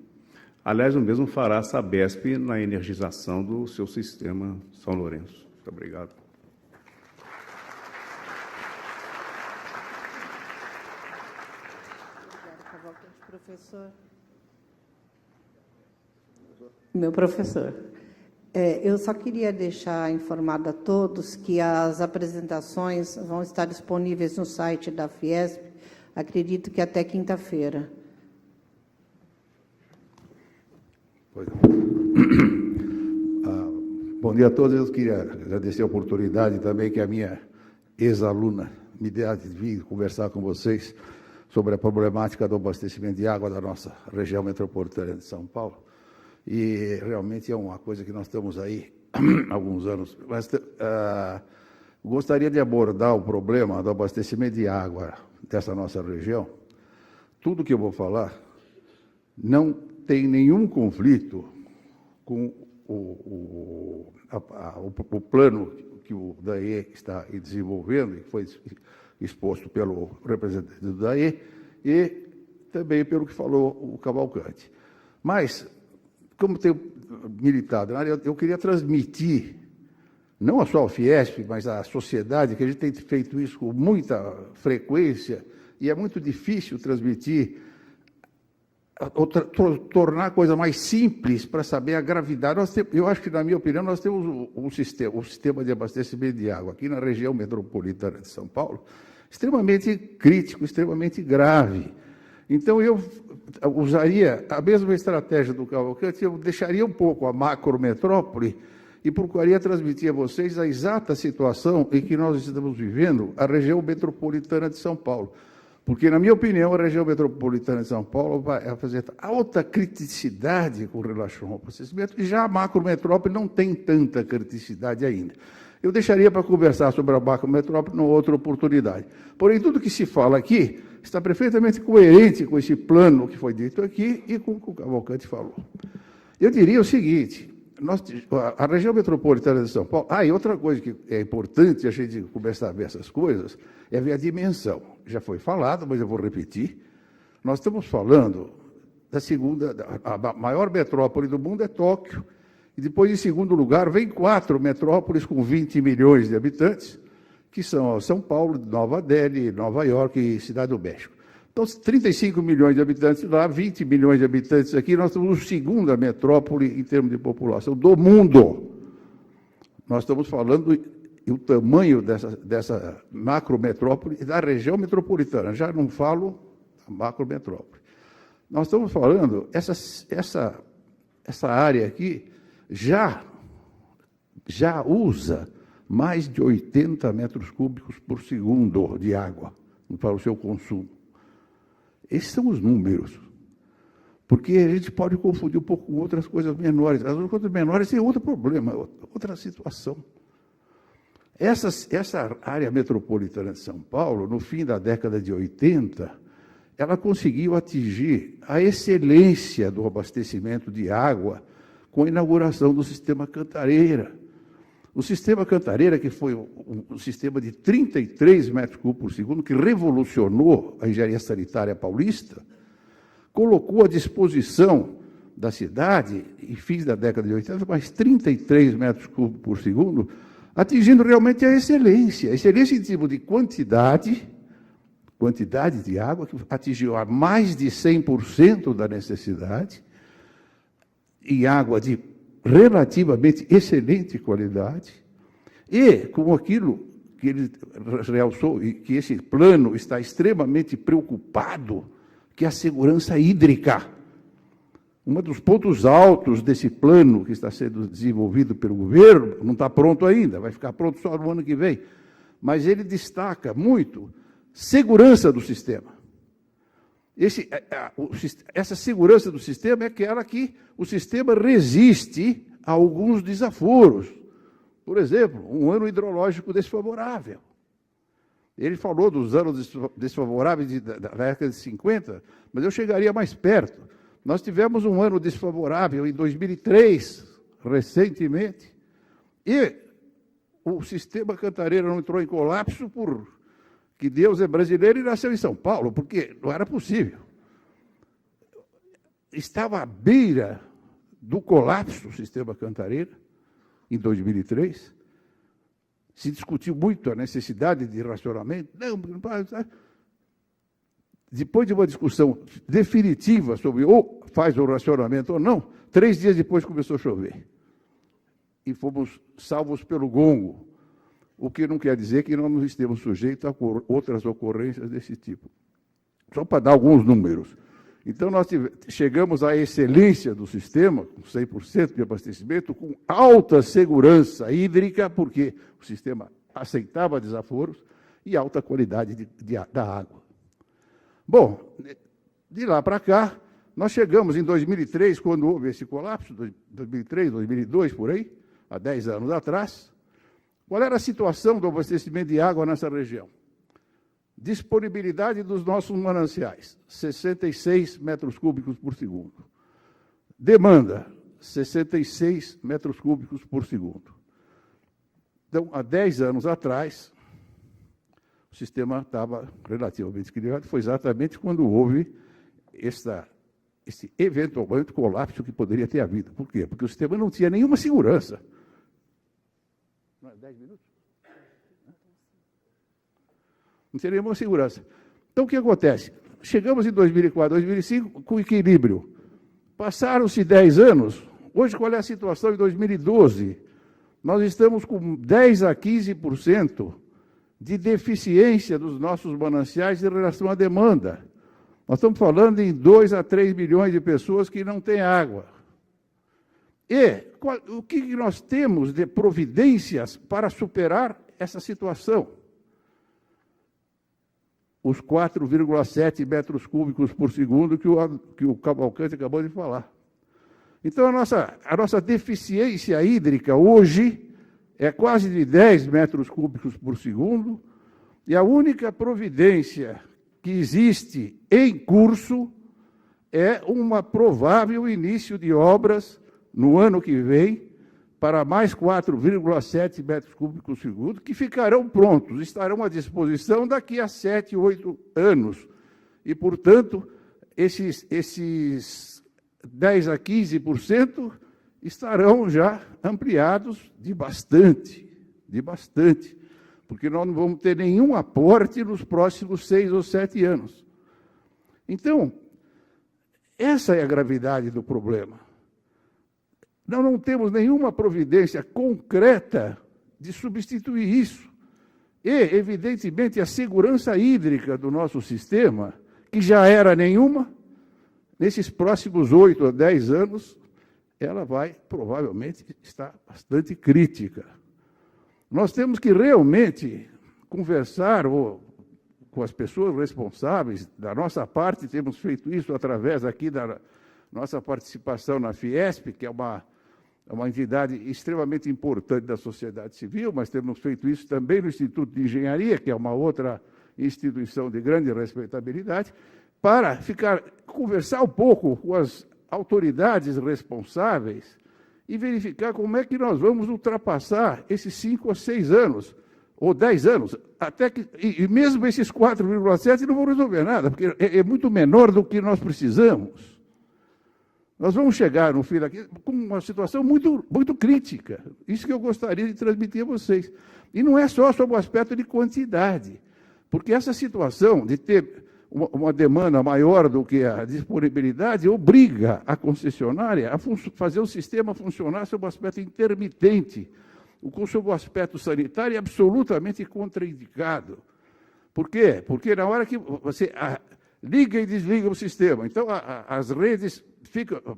Aliás, o mesmo fará a Sabesp na energização do seu sistema São Lourenço. Muito obrigado. Professor. Meu professor, eu só queria deixar informado a todos que as apresentações vão estar disponíveis no site da Fiesp, acredito que até quinta-feira. Pois é. Bom dia a todos. Eu queria agradecer a oportunidade também que a minha ex-aluna me deu de vir conversar com vocês sobre a problemática do abastecimento de água da nossa região metropolitana de São Paulo. E realmente é uma coisa que nós estamos aí há alguns anos. Mas gostaria de abordar o problema do abastecimento de água dessa nossa região. Tudo que eu vou falar não tem nenhum conflito com o plano que o DAE está desenvolvendo, e foi exposto pelo representante do DAE, e também pelo que falou o Cavalcante. Mas, como tenho militado na área, eu queria transmitir, não só ao Fiesp, mas à sociedade, que a gente tem feito isso com muita frequência, e é muito difícil transmitir, tornar a coisa mais simples para saber a gravidade. Eu acho que, na minha opinião, nós temos um sistema de abastecimento de água aqui na região metropolitana de São Paulo extremamente crítico, extremamente grave. Então, eu usaria a mesma estratégia do Cavalcante, eu deixaria um pouco a macrometrópole e procuraria transmitir a vocês a exata situação em que nós estamos vivendo a região metropolitana de São Paulo. Porque, na minha opinião, a região metropolitana de São Paulo vai apresentar alta criticidade com relação ao abastecimento, e já a macrometrópole não tem tanta criticidade ainda. Eu deixaria para conversar sobre a macrometrópole numa outra oportunidade. Porém, tudo que se fala aqui está perfeitamente coerente com esse plano que foi dito aqui e com o que o Cavalcante falou. Eu diria o seguinte: a região metropolitana de São Paulo... e outra coisa que é importante a gente começar a ver essas coisas é ver a dimensão. Já foi falado, mas eu vou repetir. Nós estamos falando da segunda... A maior metrópole do mundo é Tóquio. E depois, em segundo lugar, vem 4 metrópoles com 20 milhões de habitantes, que são São Paulo, Nova Delhi, Nova York e Cidade do México. Então, 35 milhões de habitantes lá, 20 milhões de habitantes aqui, nós estamos na segunda metrópole em termos de população do mundo. Nós estamos falando do tamanho dessa macrometrópole e da região metropolitana. Já não falo da macrometrópole. Nós estamos falando, essa área aqui já usa mais de 80 metros cúbicos por segundo de água para o seu consumo. Esses são os números, porque a gente pode confundir um pouco com outras coisas menores. As outras coisas menores têm outro problema, outra situação. Essa área metropolitana de São Paulo, no fim da década de 80, ela conseguiu atingir a excelência do abastecimento de água com a inauguração do sistema Cantareira. O sistema Cantareira, que foi um sistema de 33 metros cúbicos por segundo, que revolucionou a engenharia sanitária paulista, colocou à disposição da cidade, em fins da década de 80, mais 33 metros cúbicos por segundo, atingindo realmente a excelência em termos de quantidade de água, que atingiu a mais de 100% da necessidade, em água de relativamente excelente qualidade, e com aquilo que ele realçou, e que esse plano está extremamente preocupado, que é a segurança hídrica. Um dos pontos altos desse plano que está sendo desenvolvido pelo governo, não está pronto ainda, vai ficar pronto só no ano que vem, mas ele destaca muito segurança do sistema. Essa segurança do sistema é aquela que o sistema resiste a alguns desaforos. Por exemplo, um ano hidrológico desfavorável. Ele falou dos anos desfavoráveis da década de 50, mas eu chegaria mais perto. Nós tivemos um ano desfavorável em 2003, recentemente, e o sistema Cantareira não entrou em colapso porque Deus é brasileiro e nasceu em São Paulo, porque não era possível. Estava à beira do colapso o sistema Cantareira, em 2003. Se discutiu muito a necessidade de racionamento. Não, depois de uma discussão definitiva sobre ou faz o racionamento ou não, 3 dias depois começou a chover. E fomos salvos pelo gongo, o que não quer dizer que não estemos sujeitos a outras ocorrências desse tipo. Só para dar alguns números. Então, nós chegamos à excelência do sistema, com 100% de abastecimento, com alta segurança hídrica, porque o sistema aceitava desaforos, e alta qualidade da água. Bom, de lá para cá, nós chegamos em 2003, quando houve esse colapso, 2003, 2002, por aí, há 10 anos atrás. Qual era a situação do abastecimento de água nessa região? Disponibilidade dos nossos mananciais, 66 metros cúbicos por segundo. Demanda, 66 metros cúbicos por segundo. Então, há 10 anos atrás, o sistema estava relativamente equilibrado. Foi exatamente quando houve esse eventualmente colapso que poderia ter havido. Por quê? Porque o sistema não tinha nenhuma segurança. Não é 10 minutos? Não tinha nenhuma segurança. Então, o que acontece? Chegamos em 2004, 2005 com equilíbrio. Passaram-se 10 anos. Hoje, qual é a situação em 2012? Nós estamos com 10% a 15% de deficiência dos nossos mananciais em relação à demanda. Nós estamos falando em 2 a 3 milhões de pessoas que não têm água. E o que nós temos de providências para superar essa situação? Os 4,7 metros cúbicos por segundo que o Cavalcante acabou de falar. Então, a nossa deficiência hídrica hoje é quase de 10 metros cúbicos por segundo, e a única providência que existe em curso é uma provável início de obras no ano que vem para mais 4,7 metros cúbicos por segundo, que ficarão prontos, estarão à disposição daqui a 7, 8 anos. E, portanto, esses 10% a 15% estarão já ampliados de bastante, porque nós não vamos ter nenhum aporte nos próximos 6 ou 7 anos. Então, essa é a gravidade do problema. Nós não temos nenhuma providência concreta de substituir isso. E, evidentemente, a segurança hídrica do nosso sistema, que já era nenhuma, nesses próximos 8 a 10 anos, ela vai, provavelmente, estar bastante crítica. Nós temos que realmente conversar com as pessoas responsáveis. Da nossa parte, temos feito isso através aqui da nossa participação na Fiesp, que é uma entidade extremamente importante da sociedade civil, mas temos feito isso também no Instituto de Engenharia, que é uma outra instituição de grande respeitabilidade, para conversar um pouco com as autoridades responsáveis e verificar como é que nós vamos ultrapassar esses 5 ou 6 anos, ou 10 anos, até que, e mesmo esses 4,7 não vão resolver nada, porque é muito menor do que nós precisamos. Nós vamos chegar, no fim daqui, com uma situação muito, muito crítica. Isso que eu gostaria de transmitir a vocês. E não é só sobre o aspecto de quantidade, porque essa situação de ter uma demanda maior do que a disponibilidade obriga a concessionária a fazer o sistema funcionar sob o aspecto intermitente. Sob o aspecto sanitário é absolutamente contraindicado. Por quê? Porque na hora que você liga e desliga o sistema, então as redes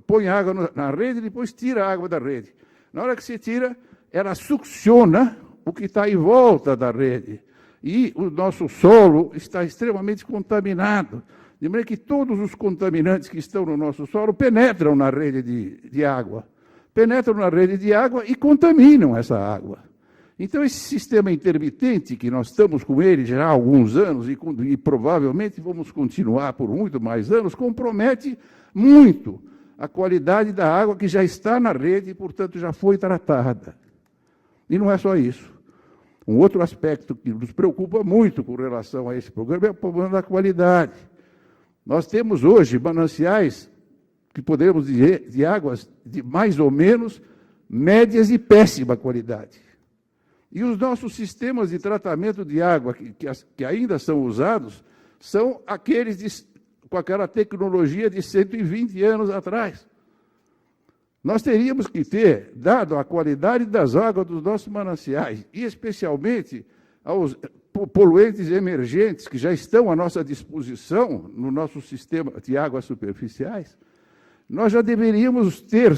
põe água na rede e depois tira a água da rede. Na hora que se tira, ela succiona o que está em volta da rede. E o nosso solo está extremamente contaminado. De maneira que todos os contaminantes que estão no nosso solo penetram na rede de água. Penetram na rede de água e contaminam essa água. Então, esse sistema intermitente, que nós estamos com ele já há alguns anos e provavelmente vamos continuar por muito mais anos, compromete muito a qualidade da água que já está na rede e, portanto, já foi tratada. E não é só isso. Um outro aspecto que nos preocupa muito com relação a esse programa é o problema da qualidade. Nós temos hoje mananciais que podemos dizer de águas de mais ou menos médias e péssima qualidade. E os nossos sistemas de tratamento de água que ainda são usados são aqueles com aquela tecnologia de 120 anos atrás. Nós teríamos que ter, dado a qualidade das águas dos nossos mananciais, e especialmente poluentes emergentes que já estão à nossa disposição no nosso sistema de águas superficiais, nós já deveríamos ter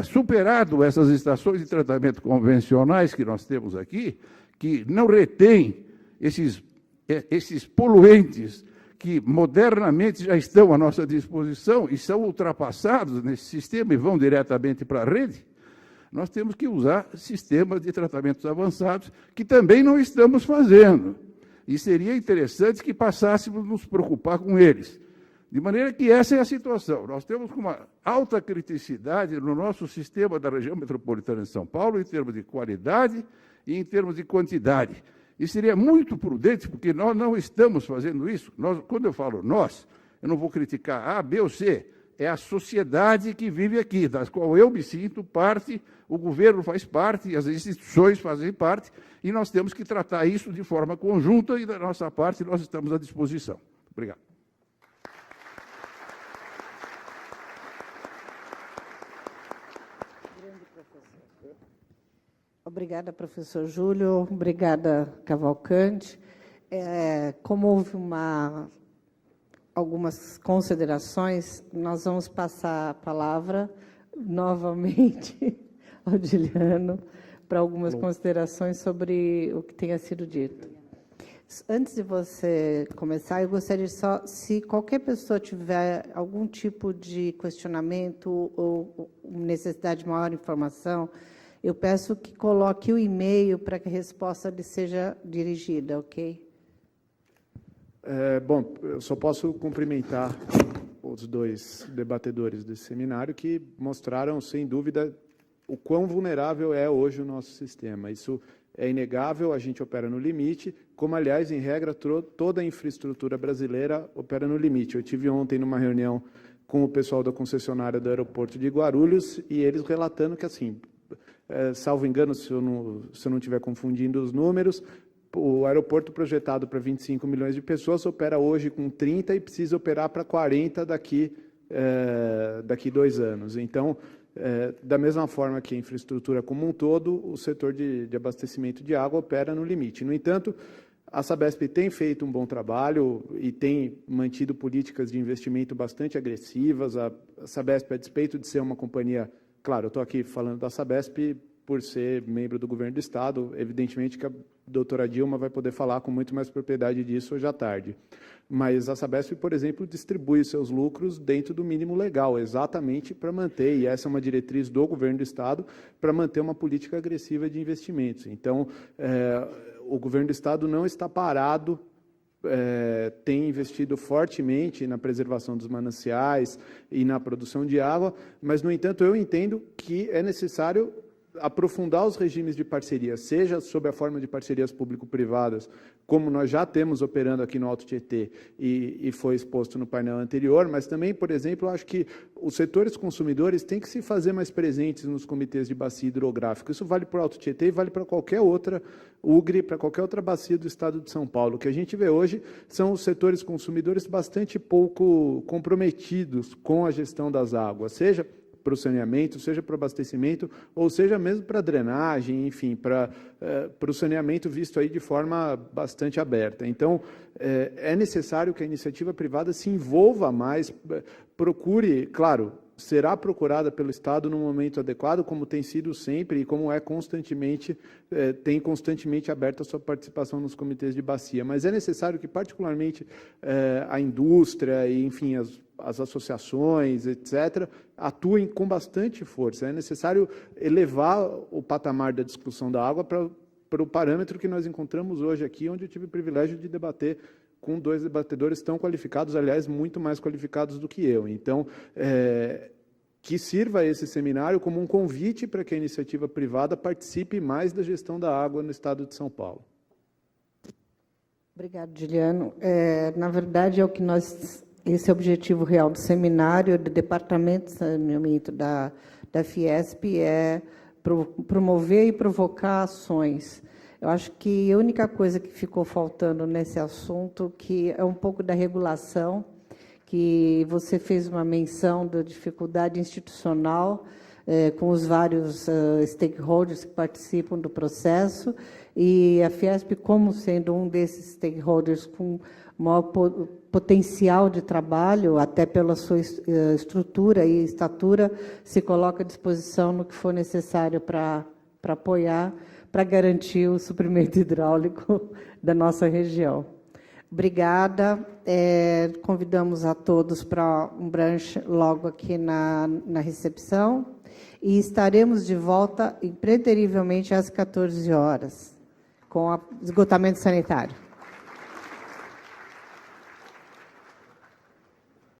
superado essas estações de tratamento convencionais que nós temos aqui, que não retêm esses poluentes que modernamente já estão à nossa disposição e são ultrapassados nesse sistema e vão diretamente para a rede. Nós temos que usar sistemas de tratamentos avançados, que também não estamos fazendo. E seria interessante que passássemos a nos preocupar com eles. De maneira que essa é a situação. Nós temos uma alta criticidade no nosso sistema da região metropolitana de São Paulo, em termos de qualidade e em termos de quantidade. E seria muito prudente, porque nós não estamos fazendo isso. Quando eu falo nós, eu não vou criticar A, B ou C. É a sociedade que vive aqui, da qual eu me sinto parte, o governo faz parte, as instituições fazem parte, e nós temos que tratar isso de forma conjunta, e da nossa parte nós estamos à disposição. Obrigado. Obrigada, professor Júlio. Obrigada, Cavalcante. Como houve algumas considerações, nós vamos passar a palavra novamente ao Juliano para algumas considerações sobre o que tenha sido dito. Antes de você começar, eu gostaria só, se qualquer pessoa tiver algum tipo de questionamento ou necessidade de maior informação, eu peço que coloque o e-mail para que a resposta lhe seja dirigida, ok? Bom, eu só posso cumprimentar os dois debatedores desse seminário que mostraram, sem dúvida, o quão vulnerável é hoje o nosso sistema. Isso é inegável, a gente opera no limite, como, aliás, em regra, toda a infraestrutura brasileira opera no limite. Eu tive ontem numa reunião com o pessoal da concessionária do aeroporto de Guarulhos e eles relatando que, assim, salvo engano, se eu não estiver confundindo os números, o aeroporto projetado para 25 milhões de pessoas opera hoje com 30 e precisa operar para 40 daqui 2 anos. Então, da mesma forma que a infraestrutura como um todo, o setor de abastecimento de água opera no limite. No entanto, a Sabesp tem feito um bom trabalho e tem mantido políticas de investimento bastante agressivas. A Sabesp, a despeito de ser uma companhia, claro, eu estou aqui falando da Sabesp por ser membro do governo do Estado, evidentemente que a doutora Dilma vai poder falar com muito mais propriedade disso hoje à tarde. Mas a Sabesp, por exemplo, distribui seus lucros dentro do mínimo legal, exatamente para manter, e essa é uma diretriz do governo do Estado, para manter uma política agressiva de investimentos. Então, o governo do Estado não está parado, tem investido fortemente na preservação dos mananciais e na produção de água, mas, no entanto, eu entendo que é necessário aprofundar os regimes de parceria, seja sob a forma de parcerias público-privadas, como nós já temos operando aqui no Alto Tietê e foi exposto no painel anterior, mas também, por exemplo, eu acho que os setores consumidores têm que se fazer mais presentes nos comitês de bacia hidrográfica. Isso vale para o Alto Tietê e vale para qualquer outra UGRE, para qualquer outra bacia do Estado de São Paulo. O que a gente vê hoje são os setores consumidores bastante pouco comprometidos com a gestão das águas, seja para o saneamento, seja para o abastecimento, ou seja mesmo para a drenagem, enfim, para o saneamento visto aí de forma bastante aberta. Então, é necessário que a iniciativa privada se envolva mais, procure, claro, será procurada pelo Estado no momento adequado, como tem sido sempre e como tem constantemente aberta a sua participação nos comitês de bacia. Mas é necessário que, particularmente, a indústria e, enfim, as associações, etc., atuem com bastante força. É necessário elevar o patamar da discussão da água para o parâmetro que nós encontramos hoje aqui, onde eu tive o privilégio de debater com 2 debatedores tão qualificados, aliás, muito mais qualificados do que eu. Então, que sirva esse seminário como um convite para que a iniciativa privada participe mais da gestão da água no Estado de São Paulo. Obrigada, Juliano. Na verdade, esse é o objetivo real do seminário, do Departamento de Saneamento da Fiesp, é promover e provocar ações. Eu acho que a única coisa que ficou faltando nesse assunto que é um pouco da regulação, que você fez uma menção da dificuldade institucional com os vários stakeholders que participam do processo, e a Fiesp, como sendo um desses stakeholders com maior potencial de trabalho, até pela sua estrutura e estatura, se coloca à disposição no que for necessário para apoiar, para garantir o suprimento hidráulico da nossa região. Obrigada. Convidamos a todos para um brunch logo aqui na recepção, e estaremos de volta impreterivelmente às 14 horas, com o esgotamento sanitário.